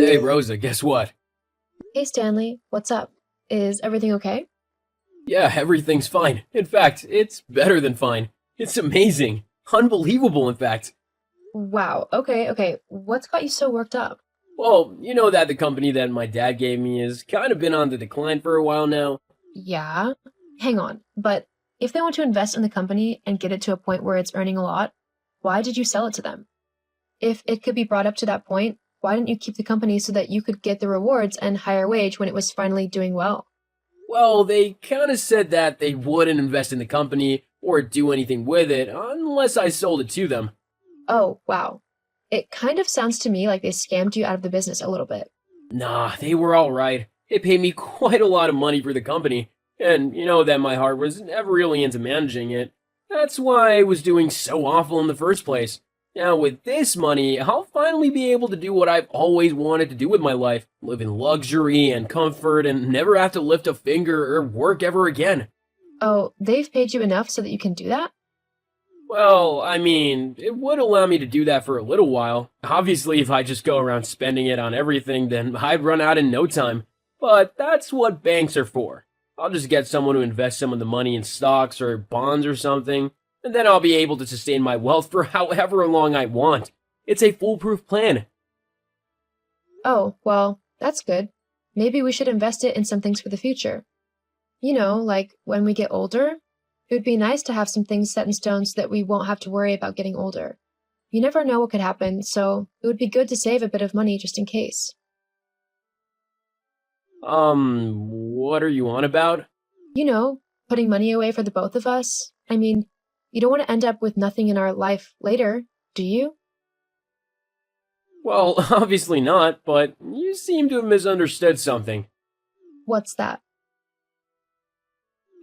Hey Rosa, guess what? Hey Stanley, what's up? Is everything okay? Yeah, everything's fine. In fact, it's better than fine. It's amazing. Unbelievable, in fact. Wow, okay. What's got you so worked up? Well, you know that the company that my dad gave me has kind of been on the decline for a while now. Yeah, hang on. But if they want to invest in the company and get it to a point where it's earning a lot, why did you sell it to them? If it could be brought up to that point, why didn't you keep the company so that you could get the rewards and higher wage when it was finally doing well? Well, they kind of said that they wouldn't invest in the company or do anything with it unless I sold it to them. Oh, wow. It kind of sounds to me like they scammed you out of the business a little bit. Nah, they were alright. They paid me quite a lot of money for the company, and you know that my heart was never really into managing it. That's why I was doing so awful in the first place. Now, with this money, I'll finally be able to do what I've always wanted to do with my life, live in luxury and comfort and never have to lift a finger or work ever again. Oh, they've paid you enough so that you can do that? Well, I mean, it would allow me to do that for a little while. Obviously, if I just go around spending it on everything, then I'd run out in no time. But that's what banks are for. I'll just get someone to invest some of the money in stocks or bonds or something, and then I'll be able to sustain my wealth for however long I want. It's a foolproof plan. Oh, well, that's good. Maybe we should invest it in some things for the future. You know, like when we get older, it would be nice to have some things set in stone so that we won't have to worry about getting older. You never know what could happen, so it would be good to save a bit of money just in case. What are you on about? You know, putting money away for the both of us. I mean, you don't want to end up with nothing in our life later, do you? Well, obviously not, but you seem to have misunderstood something. What's that?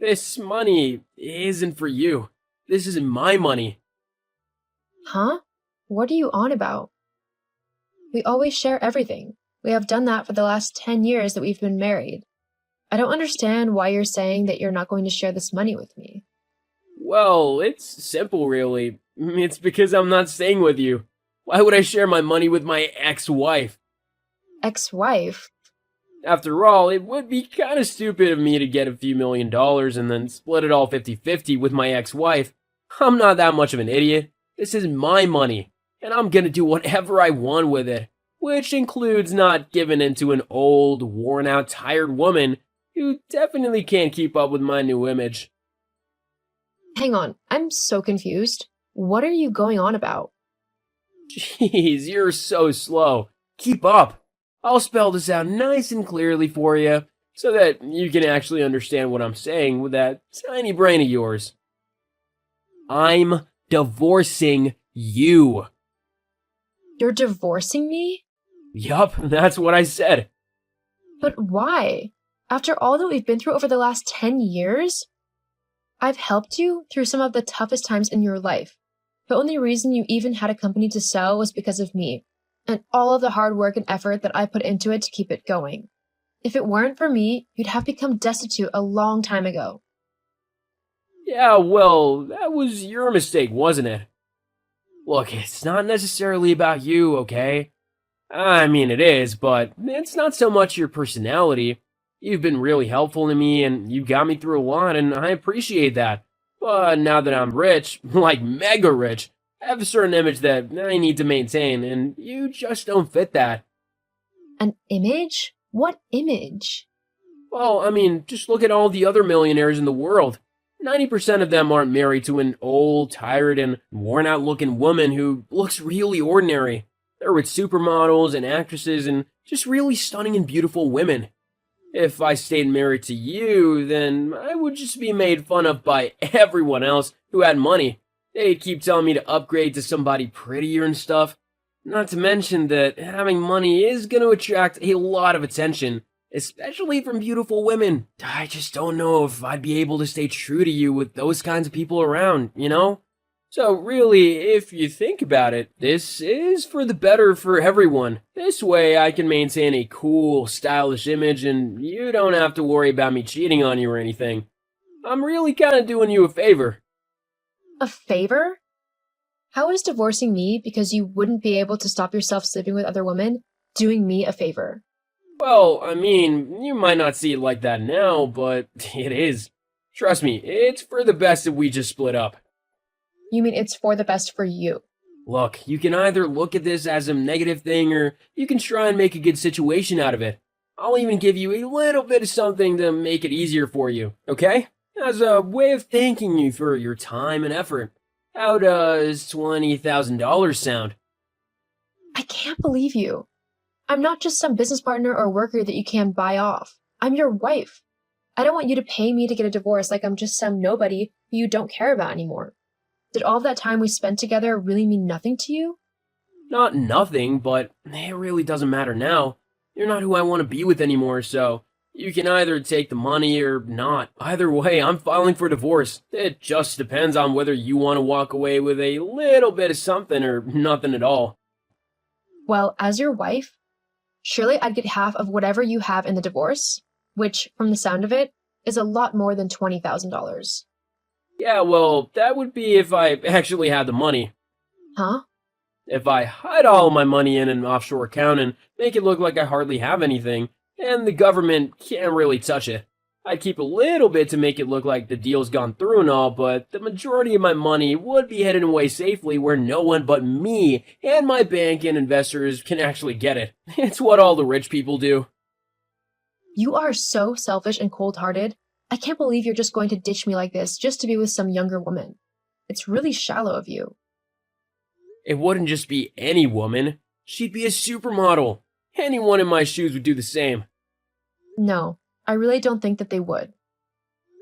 This money isn't for you. This isn't my money. Huh? What are you on about? We always share everything. We have done that for the last 10 years that we've been married. I don't understand why you're saying that you're not going to share this money with me. Well, it's simple, really. It's because I'm not staying with you. Why would I share my money with my ex-wife? Ex-wife? After all, it would be kind of stupid of me to get a few $1 million and then split it all 50-50 with my ex-wife. I'm not that much of an idiot. This is my money, and I'm gonna do whatever I want with it, which includes not giving in to an old, worn-out, tired woman who definitely can't keep up with my new image. Hang on, I'm so confused. What are you going on about? Jeez, you're so slow. Keep up. I'll spell this out nice and clearly for you so that you can actually understand what I'm saying with that tiny brain of yours. I'm divorcing you. You're divorcing me? Yup, that's what I said. But why? After all that we've been through over the last 10 years? I've helped you through some of the toughest times in your life. The only reason you even had a company to sell was because of me, and all of the hard work and effort that I put into it to keep it going. If it weren't for me, you'd have become destitute a long time ago. Yeah, well, that was your mistake, wasn't it? Look, it's not necessarily about you, okay? I mean, it is, but it's not so much your personality. You've been really helpful to me, and you got me through a lot, and I appreciate that. But now that I'm rich, like mega rich, I have a certain image that I need to maintain, and you just don't fit that. An image? What image? Well, I mean, just look at all the other millionaires in the world. 90% of them aren't married to an old, tired, and worn out looking woman who looks really ordinary. They're with supermodels and actresses and just really stunning and beautiful women. If I stayed married to you, then I would just be made fun of by everyone else who had money. They'd keep telling me to upgrade to somebody prettier and stuff. Not to mention that having money is going to attract a lot of attention, especially from beautiful women. I just don't know if I'd be able to stay true to you with those kinds of people around, you know? So really, if you think about it, this is for the better for everyone. This way I can maintain a cool, stylish image and you don't have to worry about me cheating on you or anything. I'm really kind of doing you a favor. A favor? How is divorcing me because you wouldn't be able to stop yourself sleeping with other women doing me a favor. Well, I mean, you might not see it like that now, but it is. Trust me, it's for the best if we just split up. You mean it's for the best for you? Look, you can either look at this as a negative thing or you can try and make a good situation out of it. I'll even give you a little bit of something to make it easier for you, okay? As a way of thanking you for your time and effort. How does $20,000 sound? I can't believe you. I'm not just some business partner or worker that you can buy off. I'm your wife. I don't want you to pay me to get a divorce like I'm just some nobody who you don't care about anymore. Did all of that time we spent together really mean nothing to you? Not nothing, but it really doesn't matter now. You're not who I want to be with anymore, so you can either take the money or not. Either way, I'm filing for divorce. It just depends on whether you want to walk away with a little bit of something or nothing at all. Well, as your wife, surely I'd get half of whatever you have in the divorce, which, from the sound of it, is a lot more than $20,000. Yeah, well, that would be if I actually had the money. Huh? If I hide all my money in an offshore account and make it look like I hardly have anything, and the government can't really touch it. I'd keep a little bit to make it look like the deal's gone through and all, but the majority of my money would be hidden away safely where no one but me and my bank and investors can actually get it. It's what all the rich people do. You are so selfish and cold-hearted. I can't believe you're just going to ditch me like this just to be with some younger woman. It's really shallow of you. It wouldn't just be any woman. She'd be a supermodel. Anyone in my shoes would do the same. No, I really don't think that they would.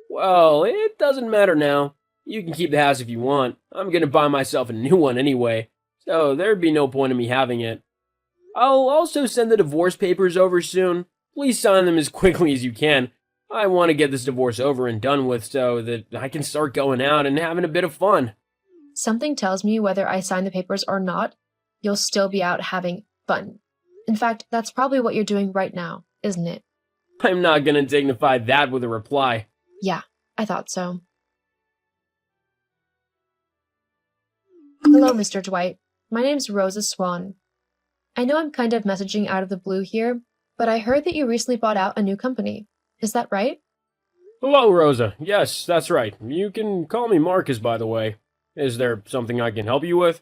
Well, it doesn't matter now. You can keep the house if you want. I'm gonna buy myself a new one anyway, so there'd be no point in me having it. I'll also send the divorce papers over soon. Please sign them as quickly as you can. I want to get this divorce over and done with so that I can start going out and having a bit of fun. Something tells me whether I sign the papers or not, you'll still be out having fun. In fact, that's probably what you're doing right now, isn't it? I'm not gonna dignify that with a reply. Yeah, I thought so. Hello, Mr. Dwight. My name's Rosa Swan. I know I'm kind of messaging out of the blue here, but I heard that you recently bought out a new company. Is that right? Hello, Rosa. Yes, that's right. You can call me Marcus, by the way. Is there something I can help you with?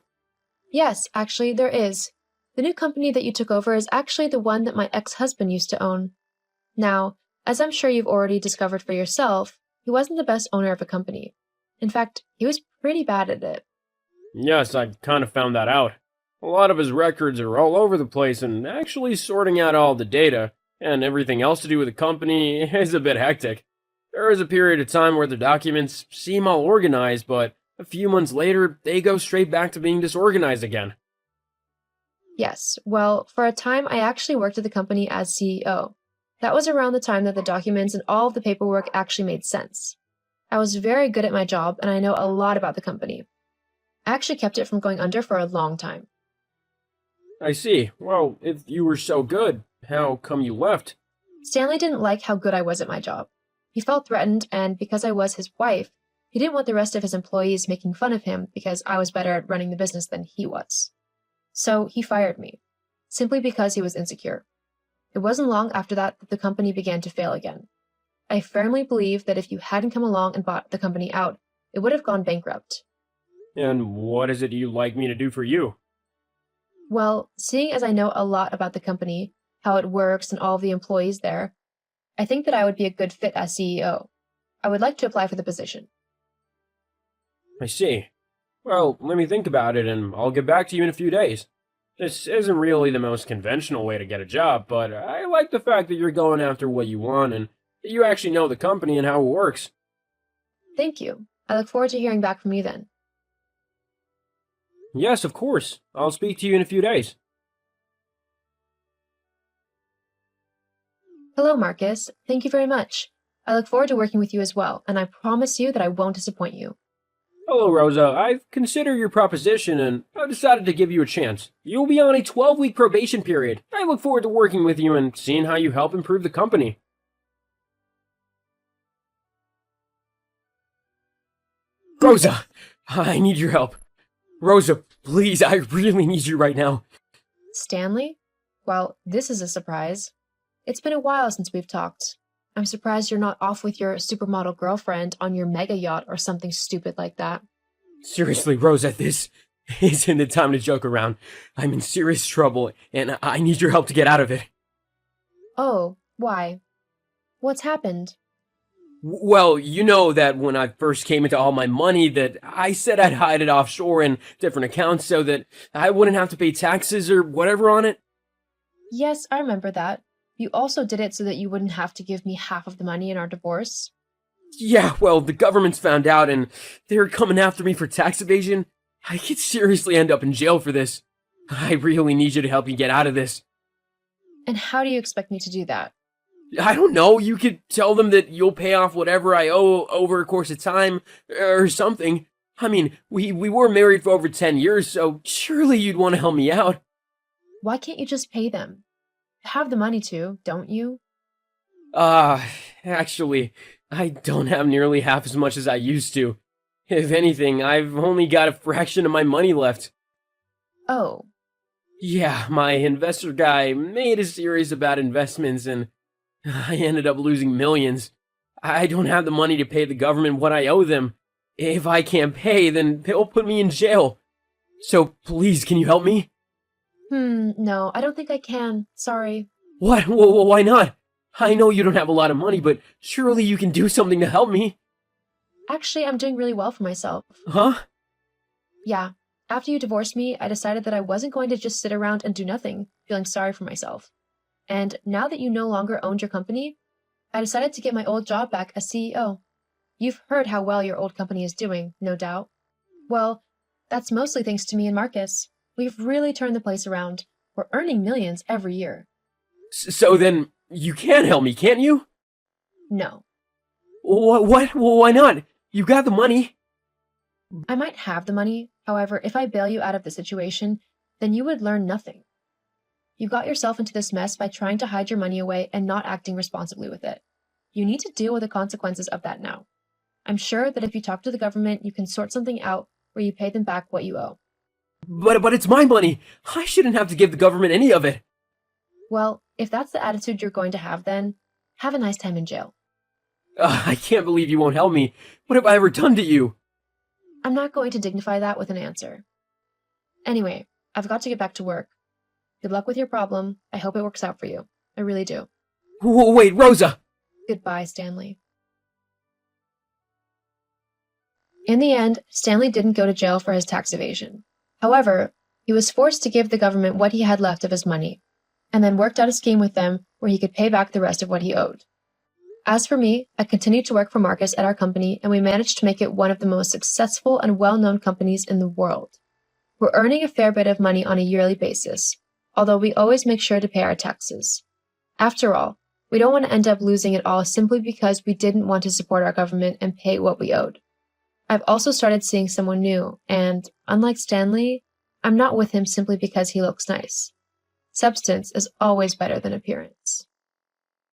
Yes, actually, there is. The new company that you took over is actually the one that my ex-husband used to own. Now, as I'm sure you've already discovered for yourself, he wasn't the best owner of a company. In fact, he was pretty bad at it. Yes, I kind of found that out. A lot of his records are all over the place, and actually sorting out all the data and everything else to do with the company is a bit hectic. There is a period of time where the documents seem all organized, but a few months later, they go straight back to being disorganized again. Yes, well, for a time I actually worked at the company as CEO. That was around the time that the documents and all of the paperwork actually made sense. I was very good at my job, and I know a lot about the company. I actually kept it from going under for a long time. I see. Well, if you were so good, how come you left? Stanley didn't like how good I was at my job. He felt threatened, and because I was his wife, he didn't want the rest of his employees making fun of him because I was better at running the business than he was. So he fired me, simply because he was insecure. It wasn't long after that that the company began to fail again. I firmly believe that if you hadn't come along and bought the company out, it would have gone bankrupt. And what is it you'd like me to do for you? Well, seeing as I know a lot about the company, how it works, and all of the employees there, I think that I would be a good fit as CEO. I would like to apply for the position. I see. Well, let me think about it, and I'll get back to you in a few days. This isn't really the most conventional way to get a job, but I like the fact that you're going after what you want and that you actually know the company and how it works. Thank you. I look forward to hearing back from you then. Yes, of course. I'll speak to you in a few days. Hello, Marcus. Thank you very much. I look forward to working with you as well, and I promise you that I won't disappoint you. Hello, Rosa. I've considered your proposition and I've decided to give you a chance. You'll be on a 12-week probation period. I look forward to working with you and seeing how you help improve the company. Rosa, I need your help. Rosa, please, I really need you right now. Stanley? Well, this is a surprise. It's been a while since we've talked. I'm surprised you're not off with your supermodel girlfriend on your mega yacht or something stupid like that. Seriously, Rosa, this isn't the time to joke around. I'm in serious trouble, and I need your help to get out of it. Oh, why? What's happened? Well, you know that when I first came into all my money that I said I'd hide it offshore in different accounts so that I wouldn't have to pay taxes or whatever on it? Yes, I remember that. You also did it so that you wouldn't have to give me half of the money in our divorce. Yeah, well, the government's found out and they're coming after me for tax evasion. I could seriously end up in jail for this. I really need you to help me get out of this. And how do you expect me to do that? I don't know, you could tell them that you'll pay off whatever I owe over a course of time, or something. I mean, we were married for over 10 years, so surely you'd want to help me out. Why can't you just pay them? You have the money to, don't you? Actually, I don't have nearly half as much as I used to. If anything, I've only got a fraction of my money left. Oh, Yeah, my investor guy made a series about investments and I ended up losing millions. I don't have the money to pay the government what I owe them. If I can't pay, then they'll put me in jail. So please, can you help me? no, I don't think I can. Sorry. What? Why not? I know you don't have a lot of money, but surely you can do something to help me. Actually, I'm doing really well for myself. Huh? Yeah, after you divorced me, I decided that I wasn't going to just sit around and do nothing, feeling sorry for myself. And now that you no longer owned your company, I decided to get my old job back as CEO. You've heard how well your old company is doing, no doubt. Well, that's mostly thanks to me and Marcus. We've really turned the place around. We're earning millions every year. So then, you can help me, can't you? No, What? Why not? You got the money. I might have the money. However, if I bail you out of the situation, then you would learn nothing. You got yourself into this mess by trying to hide your money away and not acting responsibly with it. You need to deal with the consequences of that now. I'm sure that if you talk to the government, you can sort something out where you pay them back what you owe. But it's my money. I shouldn't have to give the government any of it. Well, if that's the attitude you're going to have, then have a nice time in jail. I can't believe you won't help me. What have I ever done to you? I'm not going to dignify that with an answer. Anyway, I've got to get back to work. Good luck with your problem. I hope it works out for you. I really do. Wait, Rosa! Goodbye, Stanley. In the end, Stanley didn't go to jail for his tax evasion. However, he was forced to give the government what he had left of his money, and then worked out a scheme with them where he could pay back the rest of what he owed. As for me, I continued to work for Marcus at our company, and we managed to make it one of the most successful and well-known companies in the world. We're earning a fair bit of money on a yearly basis, although we always make sure to pay our taxes. After all, we don't want to end up losing it all simply because we didn't want to support our government and pay what we owed. I've also started seeing someone new, and unlike Stanley, I'm not with him simply because he looks nice. Substance is always better than appearance.